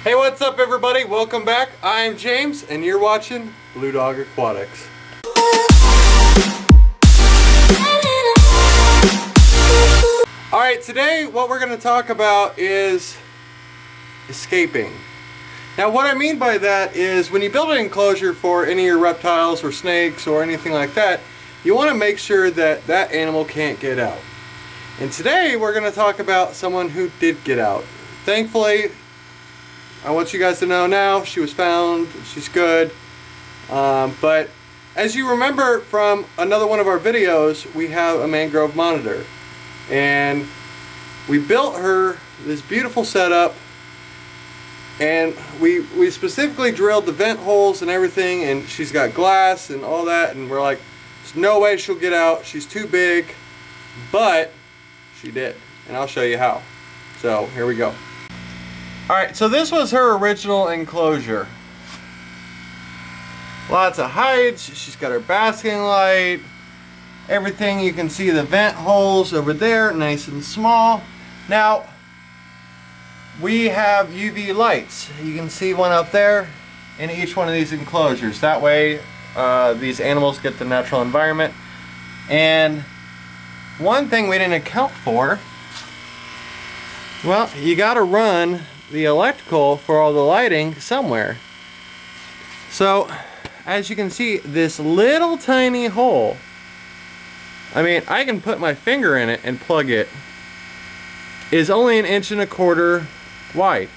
Hey, what's up everybody? Welcome back. I'm James and you're watching Blue Dog Aquatics. Alright, today what we're going to talk about is escaping. Now what I mean by that is when you build an enclosure for any of your reptiles or snakes or anything like that, you want to make sure that that animal can't get out. And today we're going to talk about someone who did get out. Thankfully, I want you guys to know now, she was found, she's good. But as you remember from another one of our videos, we have a mangrove monitor. And we built her this beautiful setup, and we specifically drilled the vent holes and everything, and she's got glass and all that, and we're like, there's no way she'll get out, she's too big. But she did, and I'll show you how. So here we go. Alright, so this was her original enclosure. Lots of hides, she's got her basking light, everything. You can see the vent holes over there, nice and small. Now, we have UV lights. You can see one up there in each one of these enclosures. That way, these animals get the natural environment. And one thing we didn't account for, well, you gotta run the electrical for all the lighting somewhere. So, as you can see, this little tiny hole, I mean, I can put my finger in it and plug it, is only 1.25 inches wide.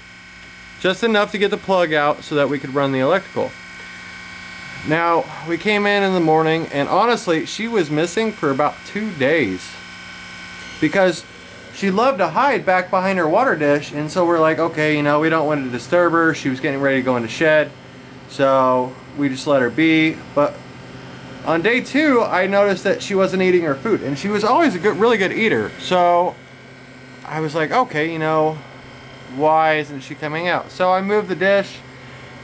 Just enough to get the plug out so that we could run the electrical. Now, we came in the morning, and honestly, she was missing for about 2 days. Because she loved to hide back behind her water dish, and so we're like, okay, you know, we don't want to disturb her. She was getting ready to go into shed, so we just let her be. But on day 2, I noticed that she wasn't eating her food, and she was always a really good eater. So I was like, okay, you know, why isn't she coming out? So I moved the dish,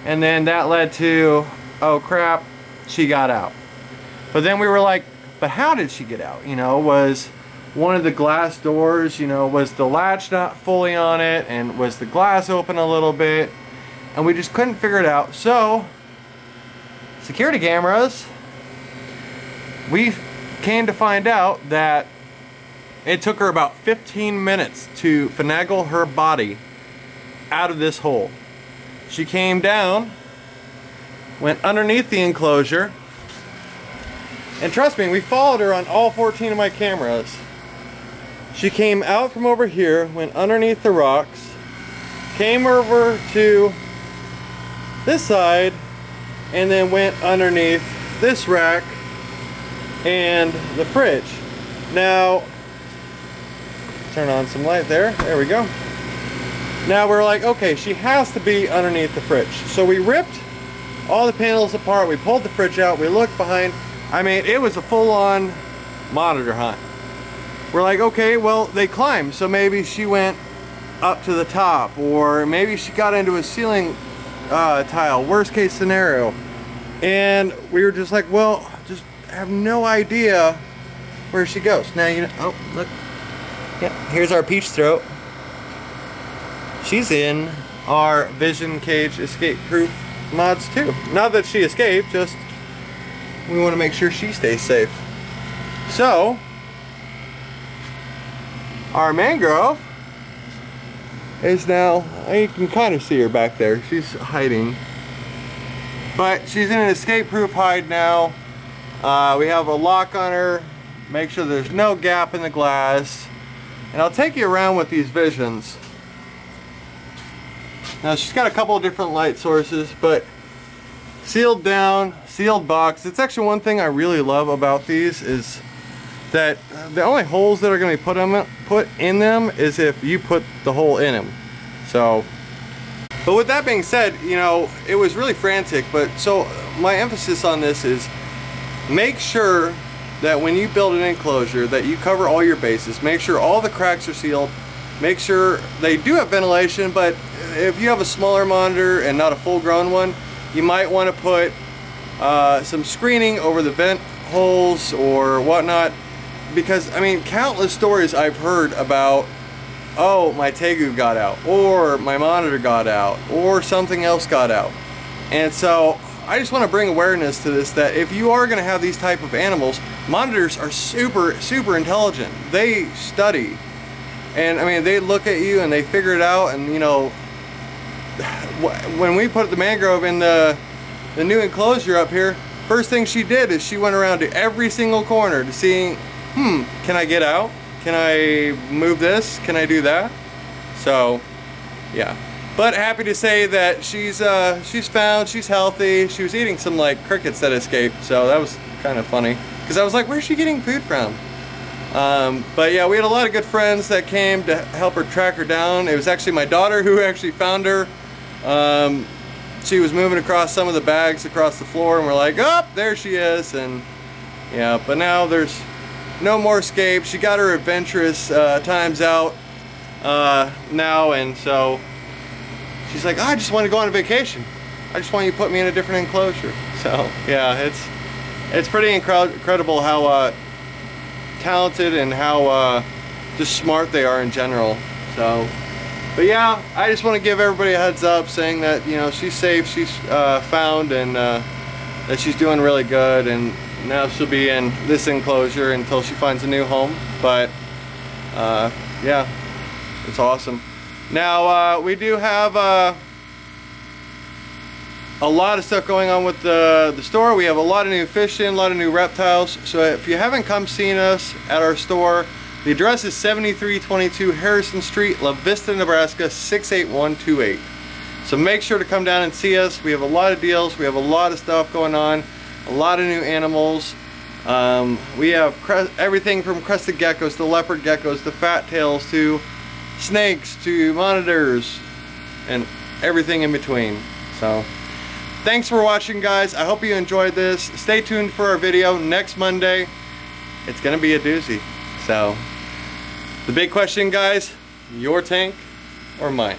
and then that led to, oh crap, she got out. But then we were like, but how did she get out? You know, was one of the glass doors, you know, was the latch not fully on it, and was the glass open a little bit, and we just couldn't figure it out. So security cameras, we came to find out that it took her about 15 minutes to finagle her body out of this hole. She came down, went underneath the enclosure, and trust me, we followed her on all 14 of my cameras. She came out from over here, went underneath the rocks, came over to this side, and then went underneath this rack and the fridge. Now, turn on some light there. There we go. Now we're like, okay, she has to be underneath the fridge. So we ripped all the panels apart, we pulled the fridge out, we looked behind. I mean, it was a full-on monitor hunt. We're like, okay, well, they climbed, so maybe she went up to the top, or maybe she got into a ceiling tile, worst case scenario. And we were just like, well, just have no idea where she goes. Now, you know, oh, look. Yeah, here's our peach throat. She's in our Vision Cage Escape Proof mods too. Not that she escaped, just we want to make sure she stays safe. So, our mangrove is now, you can kind of see her back there. She's hiding. But she's in an escape proof hide now. We have a lock on her. Make sure there's no gap in the glass. And I'll take you around with these visions. Now she's got a couple of different light sources, but sealed down, sealed box. It's actually one thing I really love about these is that the only holes that are going to be put in them is if you put the hole in them. So, but with that being said, you know, it was really frantic, but so my emphasis on this is make sure that when you build an enclosure that you cover all your bases. Make sure all the cracks are sealed. Make sure they do have ventilation, but if you have a smaller monitor and not a full-grown one, you might want to put some screening over the vent holes or whatnot, because I mean, countless stories I've heard about oh, my tegu got out, or my monitor got out, or something else got out. And so I just want to bring awareness to this, that if you are going to have these type of animals, monitors are super intelligent. They study, and I mean, they look at you and they figure it out. And you know, when we put the mangrove in the new enclosure up here, first thing she did is she went around to every single corner to see, can I get out? Can I move this? Can I do that? So, yeah. But happy to say that she's found, she's healthy. She was eating some like crickets that escaped, so that was kind of funny. Because I was like, where's she getting food from? But yeah, we had a lot of good friends that came to help her track her down. It was actually my daughter who actually found her. She was moving across some of the bags across the floor, and we're like, oh, there she is. And yeah, but now there's no more escape. She got her adventurous times out now, and so she's like, oh, I just want to go on a vacation. I just want you to put me in a different enclosure. So yeah, it's pretty incredible how talented and how just smart they are in general. So, but yeah, I just want to give everybody a heads up, saying that, you know, she's safe, she's found, and that she's doing really good, and now she'll be in this enclosure until she finds a new home. But yeah, it's awesome. Now we do have a lot of stuff going on with the store. We have a lot of new fish in, a lot of new reptiles. So if you haven't come seen us at our store, the address is 7322 Harrison Street, La Vista, Nebraska 68128. So make sure to come down and see us. We have a lot of deals. We have a lot of stuff going on. A lot of new animals. We have everything from crested geckos to leopard geckos to fat tails to snakes to monitors and everything in between. So thanks for watching, guys. I hope you enjoyed this. Stay tuned for our video next Monday. It's gonna be a doozy. So the big question, guys, your tank or mine?